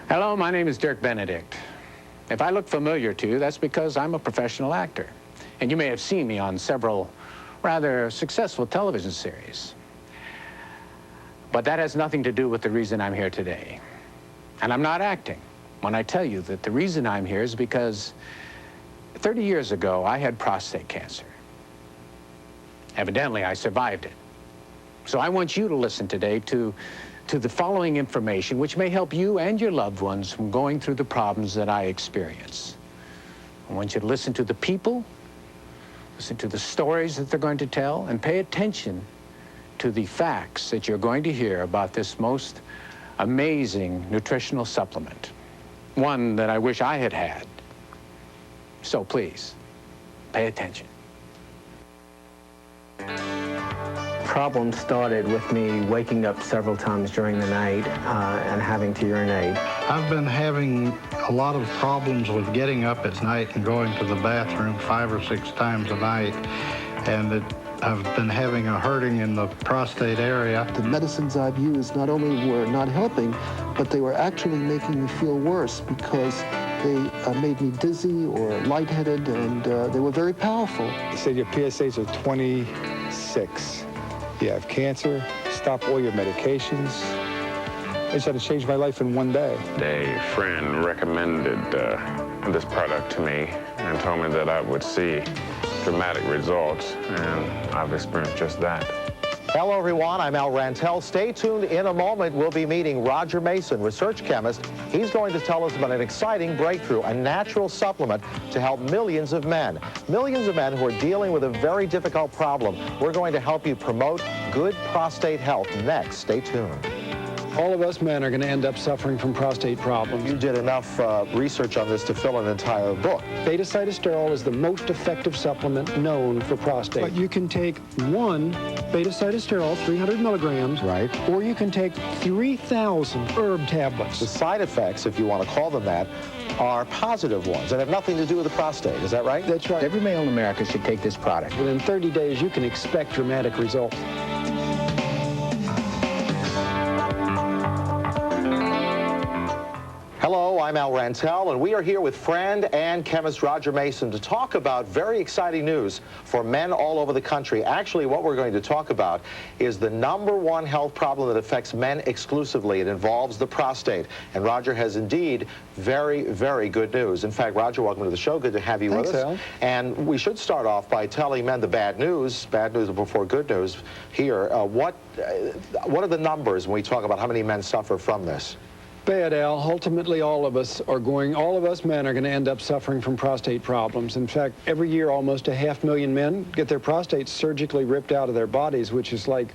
Hello, my name is Dirk Benedict. If I look familiar to you, that's because I'm a professional actor. And you may have seen me on several rather successful television series. But that has nothing to do with the reason I'm here today. And I'm not acting when I tell you that the reason I'm here is because 30 years ago, I had prostate cancer. Evidently, I survived it. So I want you to listen today to the following information, which may help you and your loved ones from going through the problems that I experience. I want you to listen to the people, listen to the stories that they're going to tell, and pay attention to the facts that you're going to hear about this most amazing nutritional supplement. One that I wish I had had. So please, pay attention. Problem started with me waking up several times during the night and having to urinate. I've been having a lot of problems with getting up at night and going to the bathroom 5 or 6 times a night, and I've been having a hurting in the prostate area. The medicines I've used not only were not helping, but they were actually making me feel worse because they made me dizzy or lightheaded, and they were very powerful. They said your PSAs are 26. You have cancer, stop all your medications. I just had to change my life in one day. A friend recommended this product to me and told me that I would see dramatic results, and I've experienced just that. Hello, everyone. I'm Al Rantel. Stay tuned. In a moment, we'll be meeting Roger Mason, research chemist. He's going to tell us about an exciting breakthrough, a natural supplement to help millions of men. Millions of men who are dealing with a very difficult problem. We're going to help you promote good prostate health next. Stay tuned. All of us men are going to end up suffering from prostate problems. You did enough research on this to fill an entire book. Beta-cytosterol is the most effective supplement known for prostate. But you can take one beta-cytosterol, 300 milligrams, right, or you can take 3,000 herb tablets. The side effects, if you want to call them that, are positive ones and have nothing to do with the prostate. Is that right? That's right. Every male in America should take this product. Within 30 days, you can expect dramatic results. Hello, I'm Al Rantel, and we are here with friend and chemist Roger Mason to talk about very exciting news for men all over the country. Actually, what we're going to talk about is the #1 health problem that affects men exclusively. It involves the prostate. And Roger has indeed very, very good news. In fact, Roger, welcome to the show. Good to have you with us. Al. And we should start off by telling men the bad news before good news here. What are the numbers when we talk about how many men suffer from this? Bad, Al. Ultimately, all of us men are going to end up suffering from prostate problems. In fact, every year, almost 500,000 men get their prostates surgically ripped out of their bodies, which is like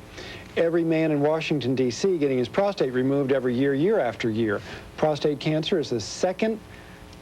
every man in Washington, D.C. getting his prostate removed every year, year after year. Prostate cancer is the second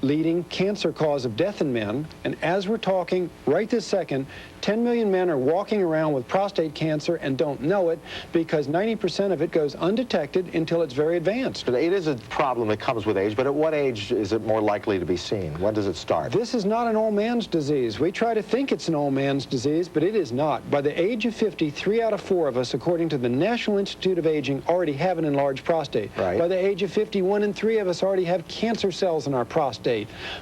leading cancer cause of death in men, and as we're talking right this second, 10 million men are walking around with prostate cancer and don't know it because 90% of it goes undetected until it's very advanced. It is a problem that comes with age, but at what age is it more likely to be seen? When does it start? This is not an old man's disease. We try to think it's an old man's disease, but it is not. By the age of 50, 3 out of 4 of us, according to the National Institute of Aging, already have an enlarged prostate. Right. By the age of 50, 1 in 3 of us already have cancer cells in our prostate.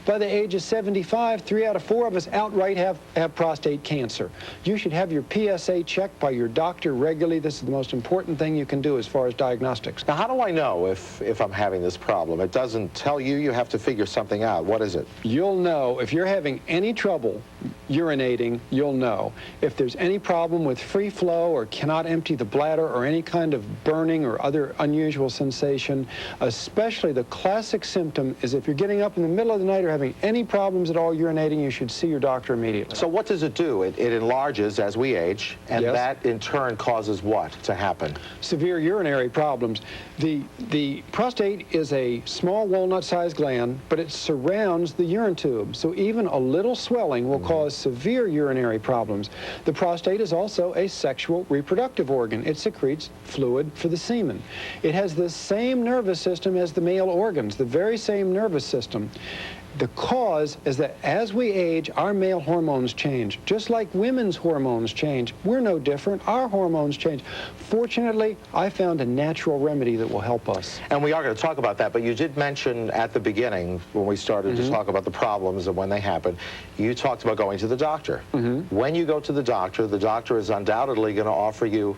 By the age of 75, 3 out of 4 of us outright have prostate cancer. You should have your PSA checked by your doctor regularly. This is the most important thing you can do as far as diagnostics. Now, how do I know if I'm having this problem? It doesn't tell you. You have to figure something out. What is it? You'll know. If you're having any trouble urinating, you'll know. If there's any problem with free flow or cannot empty the bladder or any kind of burning or other unusual sensation, especially the classic symptom is if you're getting up in the middle of the night or having any problems at all urinating, you should see your doctor immediately. So what does it do? It enlarges as we age, and Yes. that in turn causes what to happen? Severe urinary problems. The prostate is a small walnut-sized gland, but it surrounds the urine tube. So even a little swelling will cause severe urinary problems. The prostate is also a sexual reproductive organ. It secretes fluid for the semen. It has the same nervous system as the male organs, the very same nervous system. The cause is that as we age, our male hormones change. Just like women's hormones change. We're no different. Our hormones change. Fortunately, I found a natural remedy that will help us. And we are going to talk about that, but you did mention at the beginning, when we started to talk about the problems and when they happen, you talked about going to the doctor. When you go to the doctor is undoubtedly going to offer you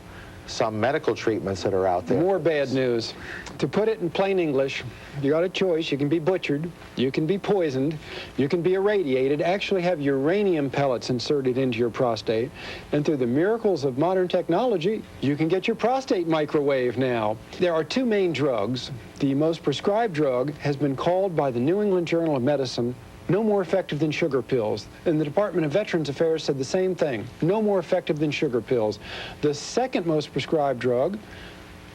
some medical treatments that are out there. More bad news. To put it in plain English, you got a choice. You can be butchered, you can be poisoned, you can be irradiated, actually have uranium pellets inserted into your prostate, and through the miracles of modern technology, you can get your prostate microwave now. There are two main drugs. The most prescribed drug has been called by the New England Journal of Medicine no more effective than sugar pills. And the Department of Veterans Affairs said the same thing, no more effective than sugar pills. The second most prescribed drug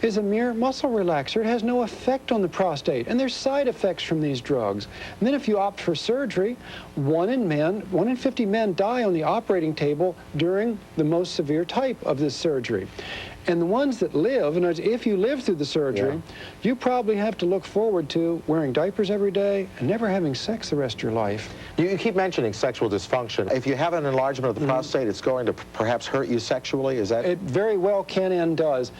is a mere muscle relaxer. It has no effect on the prostate, and there's side effects from these drugs. And then if you opt for surgery, 1 in 50 men die on the operating table during the most severe type of this surgery. And the ones that live, and if you live through the surgery, you probably have to look forward to wearing diapers every day and never having sex the rest of your life. You keep mentioning sexual dysfunction. If you have an enlargement of the prostate, it's going to perhaps hurt you sexually, is that? It very well can and does.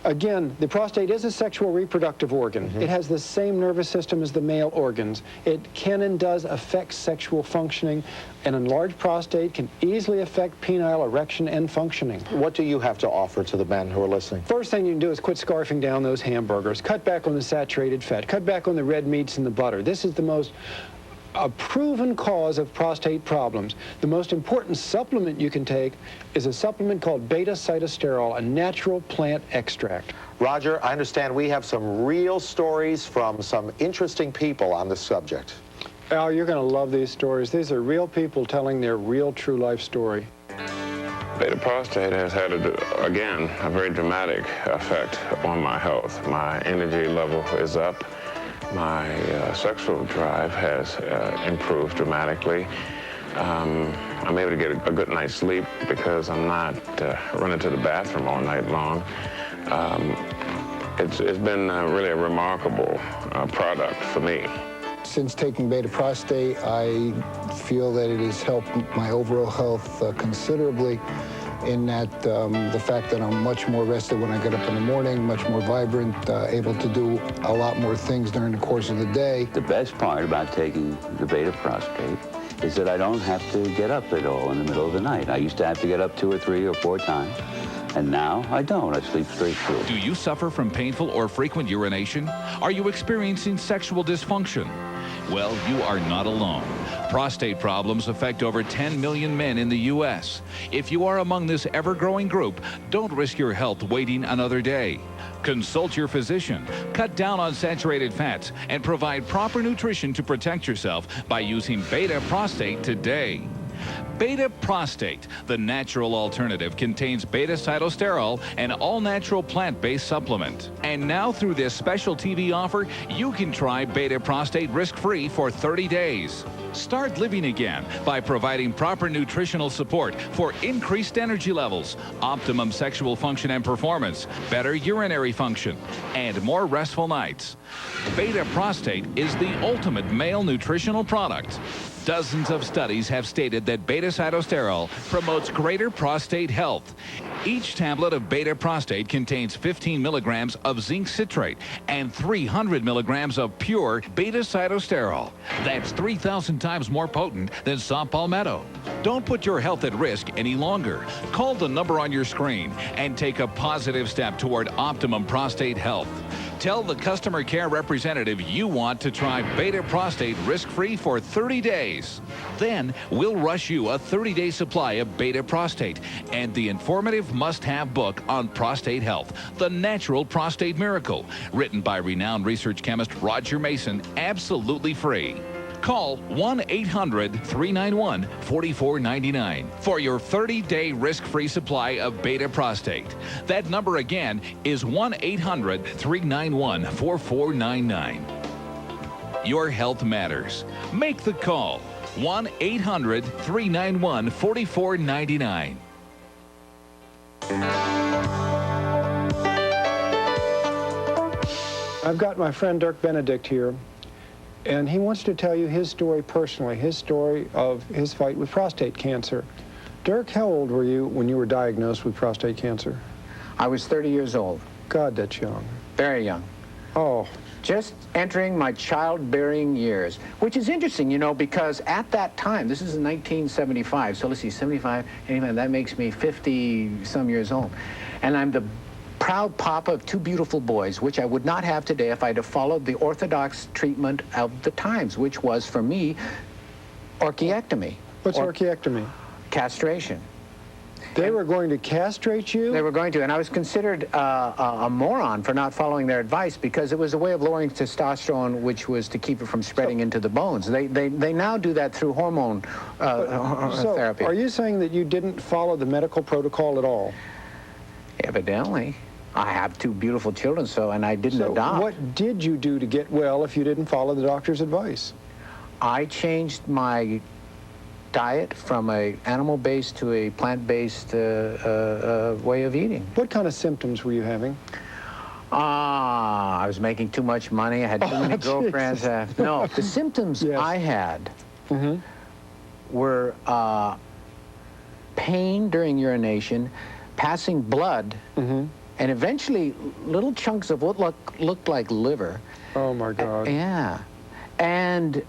Again, the prostate is a sexual reproductive organ. It has the same nervous system as the male organs. It can and does affect sexual functioning. An enlarged prostate can easily affect penile erection and functioning. What do you have to offer to the men who are listening? First thing you can do is quit scarfing down those hamburgers. Cut back on the saturated fat. Cut back on the red meats and the butter. This is the most a proven cause of prostate problems. The most important supplement you can take is a supplement called beta cytosterol, a natural plant extract. Roger, I understand we have some real stories from some interesting people on this subject. Al, you're going to love these stories. These are real people telling their real true life story. Beta prostate has had, again, a very dramatic effect on my health. My energy level is up. My sexual drive has improved dramatically. I'm able to get a good night's sleep because I'm not running to the bathroom all night long. It's been really a remarkable product for me. Since taking Beta Prostate, I feel that it has helped my overall health considerably, in that the fact that I'm much more rested when I get up in the morning, much more vibrant, able to do a lot more things during the course of the day. The best part about taking the Beta Prostate is that I don't have to get up at all in the middle of the night. I used to have to get up 2 or 3 or 4 times, and now I don't. I sleep straight through. Do you suffer from painful or frequent urination? Are you experiencing sexual dysfunction? Well, you are not alone. Prostate problems affect over 10 million men in the U.S. If you are among this ever-growing group, don't risk your health waiting another day. Consult your physician, cut down on saturated fats, and provide proper nutrition to protect yourself by using Beta Prostate today. Beta Prostate, the natural alternative, contains beta cytosterol, an all-natural plant-based supplement. And now through this special TV offer, you can try Beta Prostate risk-free for 30 days. Start living again by providing proper nutritional support for increased energy levels, optimum sexual function and performance, better urinary function, and more restful nights. Beta Prostate is the ultimate male nutritional product. Dozens of studies have stated that beta cytosterol promotes greater prostate health. Each tablet of Beta Prostate contains 15 milligrams of zinc citrate and 300 milligrams of pure beta cytosterol. That's 3,000 times more potent than saw palmetto. Don't put your health at risk any longer. Call the number on your screen and take a positive step toward optimum prostate health. Tell the customer care representative you want to try Beta Prostate risk-free for 30 days. Then we'll rush you a 30-day supply of Beta Prostate and the informative must-have book on prostate health, The Natural Prostate Miracle, written by renowned research chemist Roger Mason, absolutely free. Call 1-800-391-4499 for your 30-day risk-free supply of Beta Prostate. That number again is 1-800-391-4499. Your health matters. Make the call. 1-800-391-4499. I've got my friend Dirk Benedict here. and he wants to tell you his story personally, his story of his fight with prostate cancer. Dirk, how old were you when you were diagnosed with prostate cancer? I was 30 years old. God, that's young. Very young. Oh. Just entering my childbearing years, which is interesting, you know, because at that time, this is in 1975, so let's see, 75, anyway, that makes me 50-some years old. And I'm the proud papa of two beautiful boys, which I would not have today if I'd have followed the orthodox treatment of the times, which was, for me, orchiectomy. What's orchiectomy? Castration. They were going to castrate you? They were going to, and I was considered a moron for not following their advice because it was a way of lowering testosterone, which was to keep it from spreading into the bones. They now do that through hormone therapy. Are you saying that you didn't follow the medical protocol at all? Evidently. I have two beautiful children, and I didn't adopt. What did you do to get well if you didn't follow the doctor's advice? I changed my diet from a animal-based to a plant-based way of eating. What kind of symptoms were you having? I was making too much money. I had too many girlfriends. No, the symptoms I had were pain during urination, passing blood, and eventually little chunks of what looked like liver. Oh, my God. Yeah. And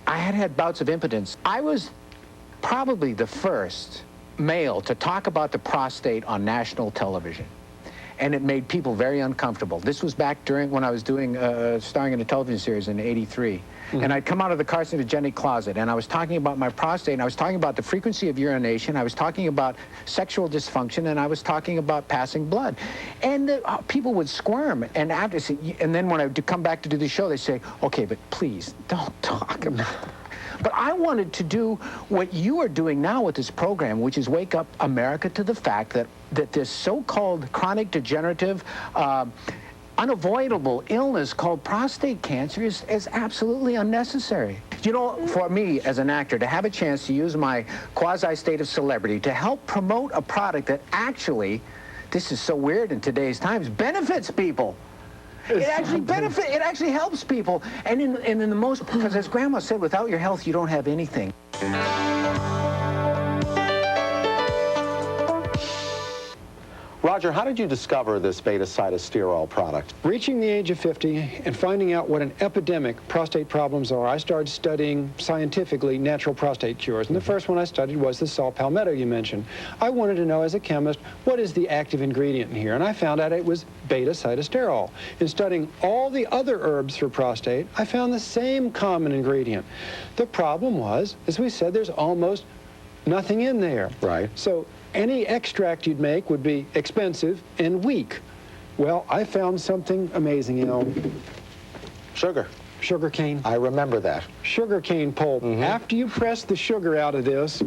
I had bouts of impotence. I was probably the first male to talk about the prostate on national television. And it made people very uncomfortable. This was back when I was starring in a television series in '83. And I'd come out of the carcinogenic closet, and I was talking about my prostate, and I was talking about the frequency of urination, I was talking about sexual dysfunction, and I was talking about passing blood. And people would squirm, and then when I would come back to do the show, they'd say, okay, but please, don't talk about it. But I wanted to do what you are doing now with this program, which is wake up America to the fact that this so-called chronic degenerative unavoidable illness called prostate cancer is absolutely unnecessary. You know, for me as an actor, to have a chance to use my quasi-state of celebrity to help promote a product that actually, this is so weird in today's times, benefits people. It actually helps people. And in the most, because as Grandma said, without your health, you don't have anything. Roger, how did you discover this beta-cytosterol product? Reaching the age of 50 and finding out what an epidemic prostate problems are, I started studying scientifically natural prostate cures. And the first one I studied was the saw palmetto you mentioned. I wanted to know as a chemist, what is the active ingredient in here? And I found out it was beta-cytosterol. In studying all the other herbs for prostate, I found the same common ingredient. The problem was, as we said, there's almost nothing in there. Right. So any extract you'd make would be expensive and weak. Well, I found something amazing, you know. Sugar. Sugar cane. I remember that. Sugar cane pulp. After you press the sugar out of this,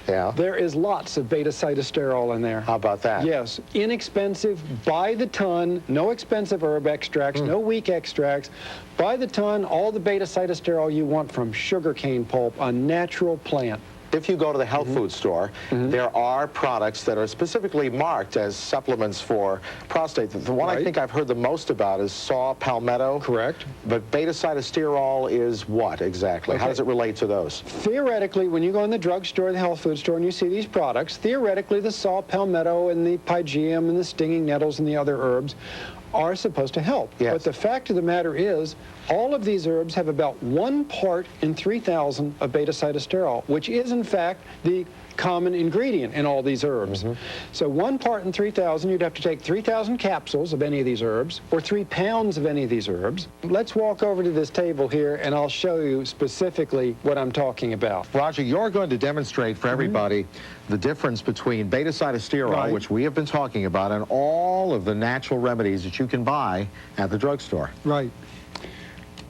there is lots of beta-cytosterol in there. How about that? Yes. Inexpensive, by the ton, no expensive herb extracts, no weak extracts. By the ton, all the beta-cytosterol you want from sugar cane pulp, a natural plant. If you go to the health food store, there are products that are specifically marked as supplements for prostate. The one I think I've heard the most about is saw palmetto. Correct. But beta-cytosterol is what exactly? How does it relate to those? Theoretically, when you go in the drugstore, the health food store, and you see these products, theoretically the saw palmetto and the pygeum and the stinging nettles and the other herbs are supposed to help. Yes. But the fact of the matter is, all of these herbs have about 1 part in 3,000 of beta-cytosterol, which is in fact the common ingredient in all these herbs. So 1 part in 3,000, you'd have to take 3,000 capsules of any of these herbs, or 3 pounds of any of these herbs. Let's walk over to this table here, and I'll show you specifically what I'm talking about. Roger, you're going to demonstrate for everybody the difference between beta-cytosterol, which we have been talking about, and all of the natural remedies that you can buy at the drugstore. Right.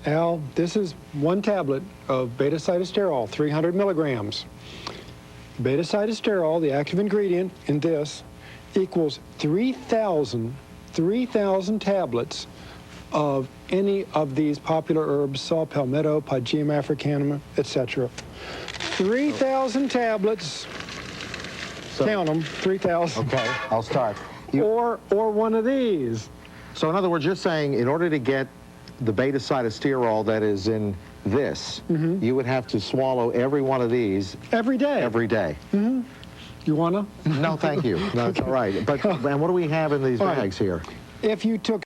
Al, this is 1 tablet of beta-cytosterol, 300 milligrams. Beta-cytosterol, the active ingredient in this, equals 3,000 tablets of any of these popular herbs, saw palmetto, pygeum africanum, etc. 3,000 tablets. Count them, 3,000. Okay, I'll start. Or one of these. So in other words, you're saying in order to get the beta-cytosterol that is in this, you would have to swallow every one of these every day. Every day. You wanna? No, thank you. No, it's all right. But and what do we have in these bags here? If you took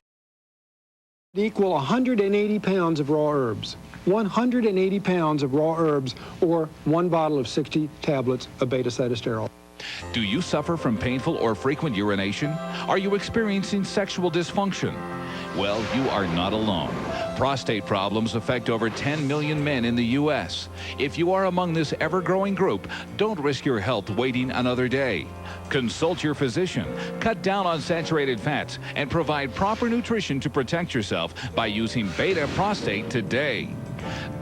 equal 180 pounds of raw herbs, 180 pounds of raw herbs, or 1 bottle of 60 tablets of beta-cytosterol. Do you suffer from painful or frequent urination? Are you experiencing sexual dysfunction? Well, you are not alone. Prostate problems affect over 10 million men in the U.S. If you are among this ever-growing group, don't risk your health waiting another day. Consult your physician, cut down on saturated fats, and provide proper nutrition to protect yourself by using Beta Prostate today.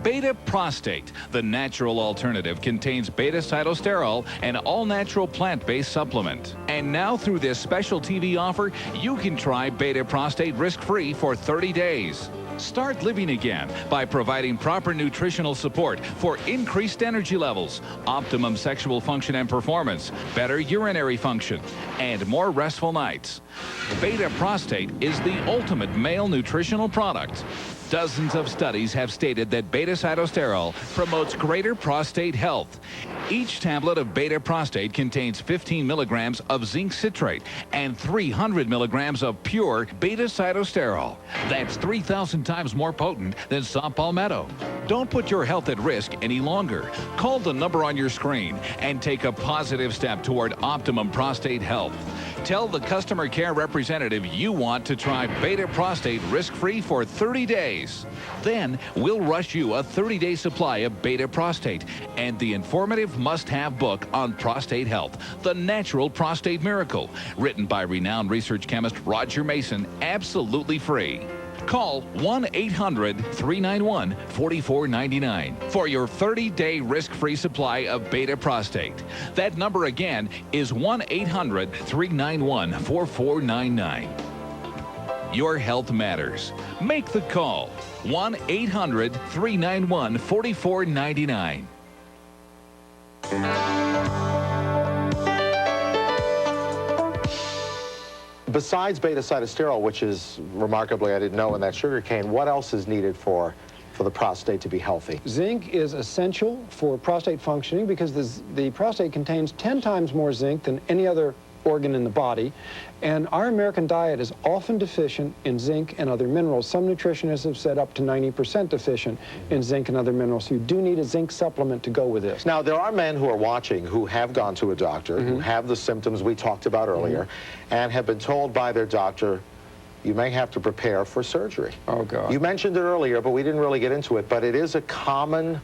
Beta Prostate, the natural alternative, contains beta-cytosterol, an all-natural plant-based supplement. And now through this special TV offer, you can try Beta Prostate risk-free for 30 days. Start living again by providing proper nutritional support for increased energy levels, optimum sexual function and performance, better urinary function, and more restful nights. Beta Prostate is the ultimate male nutritional product. Dozens of studies have stated that beta-cytosterol promotes greater prostate health. Each tablet of Beta Prostate contains 15 milligrams of zinc citrate and 300 milligrams of pure beta-cytosterol. That's 3,000 times more potent than saw palmetto. Don't put your health at risk any longer. Call the number on your screen and take a positive step toward optimum prostate health. Tell the customer care representative you want to try Beta Prostate risk-free for 30 days. Then we'll rush you a 30-day supply of Beta Prostate and the informative must-have book on prostate health, The Natural Prostate Miracle, written by renowned research chemist Roger Mason, absolutely free. Call 1-800-391-4499 for your 30-day risk-free supply of Beta Prostate. That number again is 1-800-391-4499. Your health matters. Make the call. 1-800-391-4499. Besides beta-cytosterol, which is remarkably I didn't know in that sugar cane, what else is needed for the prostate to be healthy? Zinc is essential for prostate functioning because the prostate contains 10 times more zinc than any other organ in the body, and our American diet is often deficient in zinc and other minerals. Some nutritionists have said up to 90% deficient in zinc and other minerals, so you do need a zinc supplement to go with this. Now, there are men who are watching who have gone to a doctor, who have the symptoms we talked about earlier, and have been told by their doctor, you may have to prepare for surgery. Oh, God. You mentioned it earlier, but we didn't really get into it, but it is a common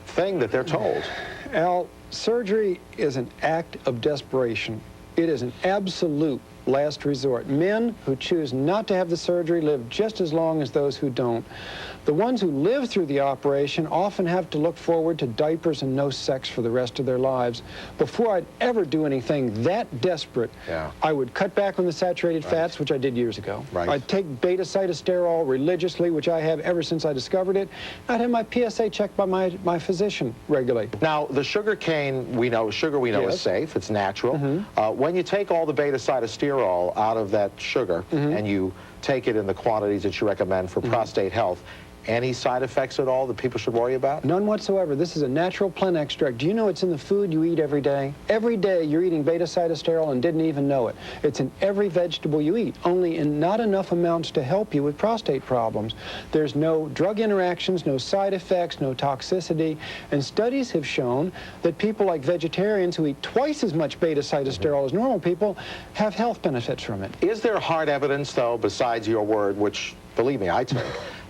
thing that they're told. Al, surgery is an act of desperation. It is an absolute last resort. Men who choose not to have the surgery live just as long as those who don't. The ones who live through the operation often have to look forward to diapers and no sex for the rest of their lives. Before I'd ever do anything that desperate, I would cut back on the saturated fats, which I did years ago. I'd take beta-cytosterol religiously, which I have ever since I discovered it. I'd have my PSA checked by my physician regularly. Now, the sugar cane, we know is safe. It's natural. When you take all the beta-cytosterol out of that sugar and you take it in the quantities that you recommend for prostate health, any side effects at all that people should worry about? None whatsoever. This is a natural plant extract. Do you know it's in the food you eat every day? Every day you're eating beta-cytosterol and didn't even know it. It's in every vegetable you eat, only in not enough amounts to help you with prostate problems. There's no drug interactions, no side effects, no toxicity, and studies have shown that people like vegetarians who eat twice as much beta-cytosterol as normal people have health benefits from it. Is there hard evidence, though, besides your word, which, believe me, I take,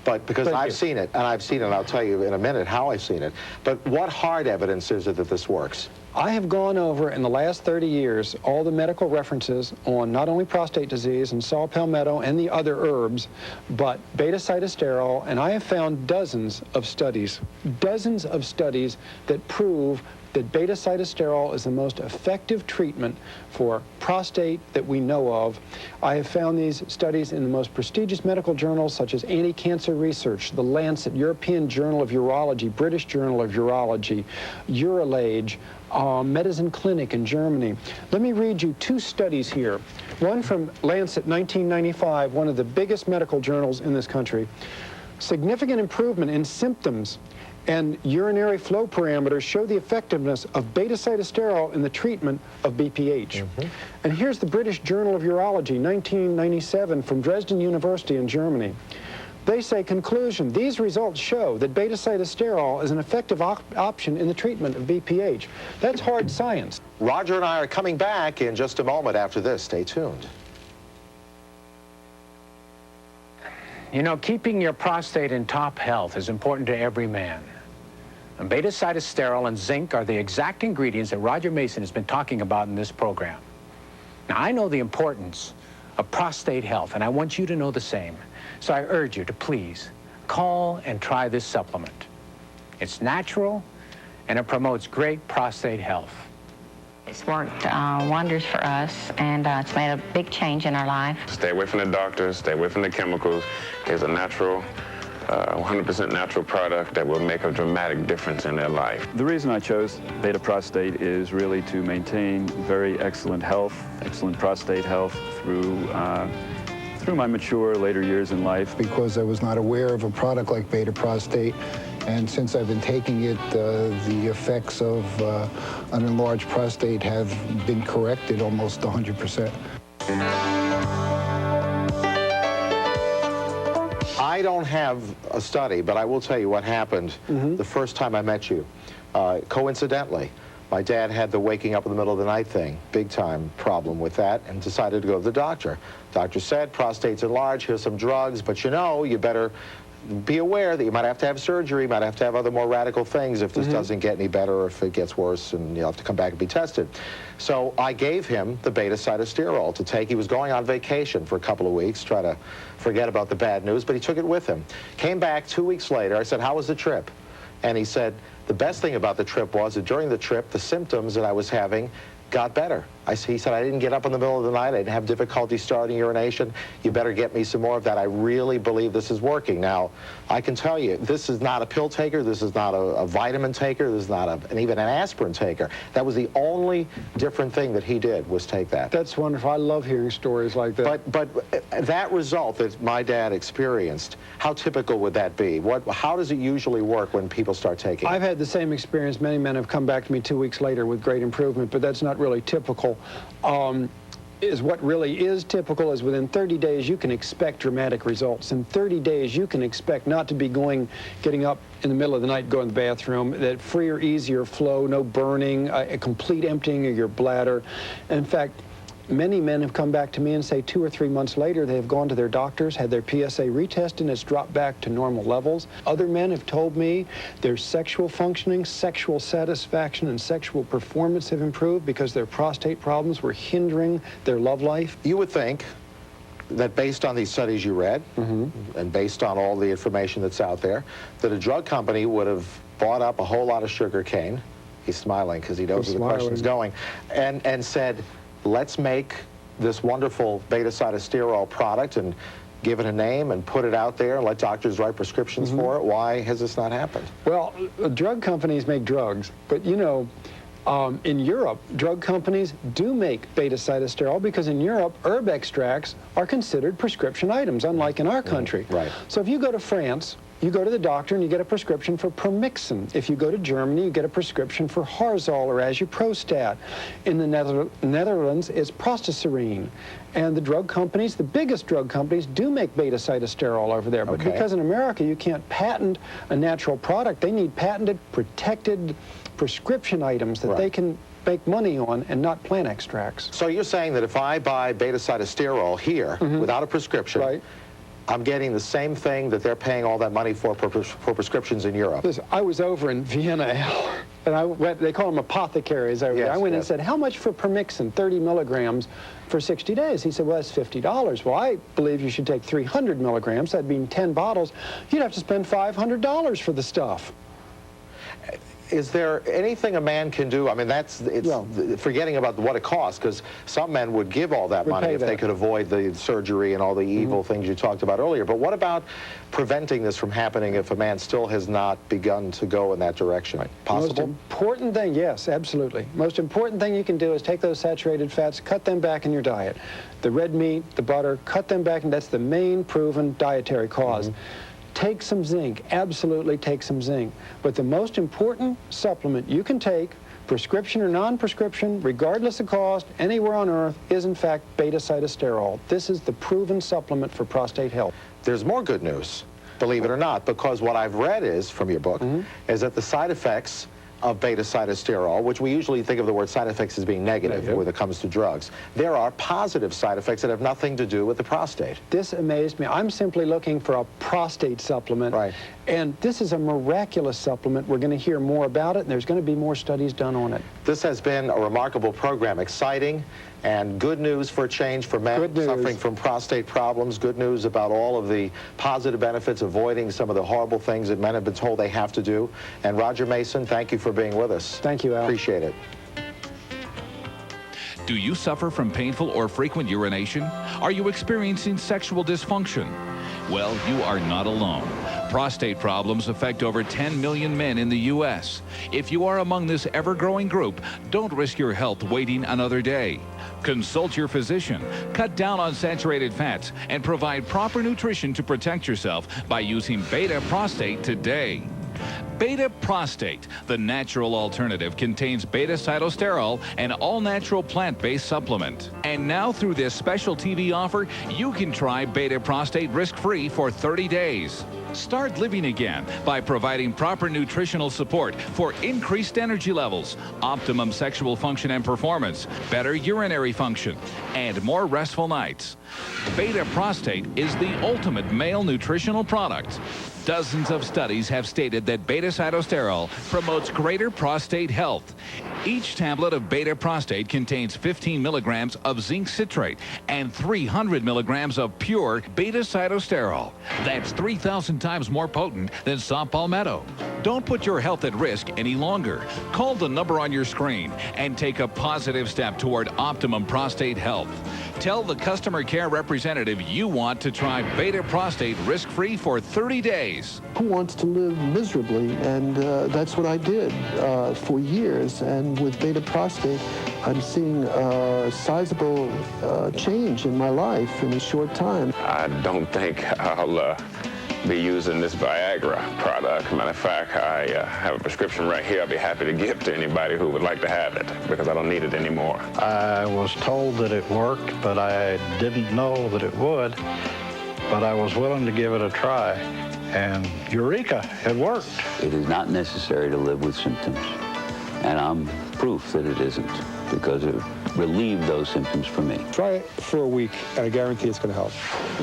but because I've seen it, and I'll tell you in a minute how I've seen it, but what hard evidence is it that this works? I have gone over in the last 30 years all the medical references on not only prostate disease and saw palmetto and the other herbs, but beta-cytosterol, and I have found dozens of studies that prove that beta-cytosterol is the most effective treatment for prostate that we know of. I have found these studies in the most prestigious medical journals such as Anti-Cancer Research, The Lancet, European Journal of Urology, British Journal of Urology, Urolage, Medicine Clinic in Germany. Let me read you two studies here. One from Lancet 1995, one of the biggest medical journals in this country. Significant improvement in symptoms and urinary flow parameters show the effectiveness of beta-cytosterol in the treatment of BPH. And here's the British Journal of Urology, 1997, from Dresden University in Germany. They say, conclusion, these results show that beta-cytosterol is an effective option in the treatment of BPH. That's hard science. Roger and I are coming back in just a moment after this. Stay tuned. You know, keeping your prostate in top health is important to every man. And beta-cytosterol and zinc are the exact ingredients that Roger Mason has been talking about in this program. Now, I know the importance of prostate health, and I want you to know the same. So I urge you to please call and try this supplement. It's natural, and it promotes great prostate health. It's worked wonders for us, and it's made a big change in our life. Stay away from the doctors, stay away from the chemicals. It's a natural, 100% natural product that will make a dramatic difference in their life. The reason I chose Beta Prostate is really to maintain very excellent health, excellent prostate health through my mature later years in life. Because I was not aware of a product like Beta Prostate, and since I've been taking it, the effects of an enlarged prostate have been corrected almost 100%. I don't have a study, but I will tell you what happened the first time I met you. Coincidentally, my dad had the waking up in the middle of the night thing, big time problem with that, and decided to go to the doctor. Doctor said, prostate's enlarged, here's some drugs, but you know, you better be aware that you might have to have surgery, you might have to have other more radical things if this doesn't get any better or if it gets worse, and you'll have to come back and be tested. So I gave him the beta-cytosterol to take. He was going on vacation for a couple of weeks, try to forget about the bad news, but he took it with him. Came back 2 weeks later. I said, how was the trip? And he said, the best thing about the trip was that during the trip, the symptoms that I was having got better. He said, I didn't get up in the middle of the night. I didn't have difficulty starting urination. You better get me some more of that. I really believe this is working. Now, I can tell you, this is not a pill taker. This is not a vitamin taker. This is not even an aspirin taker. That was the only different thing that he did, was take that. That's wonderful. I love hearing stories like that. But that result that my dad experienced, how typical would that be? How does it usually work when people start taking it? I've had the same experience. Many men have come back to me 2 weeks later with great improvement, but that's not really typical. What really is typical is within 30 days you can expect dramatic results. In 30 days you can expect not to be getting up in the middle of the night, going to the bathroom, that freer, easier flow, no burning, a complete emptying of your bladder. In fact, many men have come back to me and say 2 or 3 months later they have gone to their doctors, had their PSA retested, and it's dropped back to normal levels. Other men have told me their sexual functioning, sexual satisfaction, and sexual performance have improved because their prostate problems were hindering their love life. You would think that based on these studies you read, and based on all the information that's out there, that a drug company would have bought up a whole lot of sugar cane. He's smiling because he knows where the question's going, and said, let's make this wonderful beta-cytosterol product and give it a name and put it out there and let doctors write prescriptions for it. Why has this not happened? Well, drug companies make drugs, but you know, in Europe, drug companies do make beta-cytosterol because in Europe, herb extracts are considered prescription items, unlike in our country. Right. So if you go to France, you go to the doctor and you get a prescription for Permixin. If you go to Germany, you get a prescription for Harzol or Asuprostat. In the Netherlands, it's Prostacerine. And the drug companies, the biggest drug companies, do make beta-cytosterol over there. But because in America you can't patent a natural product, they need patented, protected prescription items that they can make money on and not plant extracts. So you're saying that if I buy beta-cytosterol here without a prescription, I'm getting the same thing that they're paying all that money for prescriptions in Europe. Listen, I was over in Vienna, and they call them apothecaries over there. I went and said, how much for Permixin, 30 milligrams for 60 days? He said, well, that's $50. Well, I believe you should take 300 milligrams. That'd mean 10 bottles. You'd have to spend $500 for the stuff. Is there anything a man can do? I mean, forgetting about what it costs, because some men would give all that money if they could avoid the surgery and all the evil things you talked about earlier. But what about preventing this from happening if a man still has not begun to go in that direction? Possible? Most important thing, yes, absolutely. Most important thing you can do is take those saturated fats, cut them back in your diet. The red meat, the butter, cut them back, and that's the main proven dietary cause. take some zinc. Absolutely take some zinc. But the most important supplement you can take, prescription or non-prescription, regardless of cost, anywhere on earth, is in fact beta-cytosterol. This is the proven supplement for prostate health. There's more good news, believe it or not, because what I've read is, from your book, is that the side effects of beta-cytosterol, which we usually think of the word side effects as being negative when it comes to drugs, there are positive side effects that have nothing to do with the prostate. This amazed me. I'm simply looking for a prostate supplement. Right. And this is a miraculous supplement. We're going to hear more about it, and there's going to be more studies done on it. This has been a remarkable program, exciting and good news for a change for men suffering from prostate problems. Good news about all of the positive benefits, avoiding some of the horrible things that men have been told they have to do. And Roger Mason, thank you for being with us. Thank you, Al. Appreciate it. Do you suffer from painful or frequent urination? Are you experiencing sexual dysfunction? Well, you are not alone. Prostate problems affect over 10 million men in the U.S. If you are among this ever-growing group, don't risk your health waiting another day. Consult your physician, cut down on saturated fats, and provide proper nutrition to protect yourself by using Beta Prostate today. Beta Prostate, the natural alternative, contains beta-cytosterol, an all-natural plant-based supplement. And now through this special TV offer, you can try Beta Prostate risk-free for 30 days. Start living again by providing proper nutritional support for increased energy levels, optimum sexual function and performance, better urinary function, and more restful nights. Beta Prostate is the ultimate male nutritional product. Dozens of studies have stated that beta-cytosterol promotes greater prostate health. Each tablet of Beta Prostate contains 15 milligrams of zinc citrate and 300 milligrams of pure beta-cytosterol. That's 3,000 times more potent than saw palmetto. Don't put your health at risk any longer. Call the number on your screen and take a positive step toward optimum prostate health. Tell the customer care representative you want to try Beta Prostate risk-free for 30 days. Who wants to live miserably? And that's what I did for years. And with Beta Prostate, I'm seeing a sizable change in my life in a short time. I don't think I'll be using this Viagra product. Matter of fact, I have a prescription right here I'll be happy to give to anybody who would like to have it, because I don't need it anymore. I was told that it worked, but I didn't know that it would. But I was willing to give it a try, and eureka, it worked. It is not necessary to live with symptoms, and I'm proof that it isn't, because it relieved those symptoms for me. Try it for a week, and I guarantee it's going to help.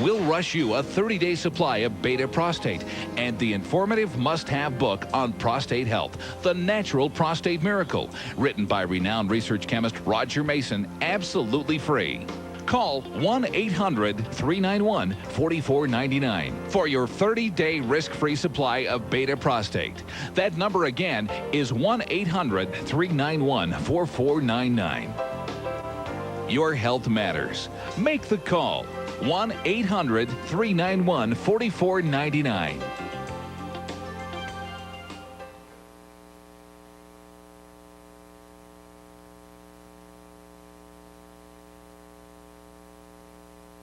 We'll rush you a 30-day supply of Beta Prostate and the informative must-have book on prostate health, The Natural Prostate Miracle, written by renowned research chemist Roger Mason, absolutely free. Call 1-800-391-4499 for your 30-day risk-free supply of Beta Prostate. That number again is 1-800-391-4499. Your health matters. Make the call. 1-800-391-4499.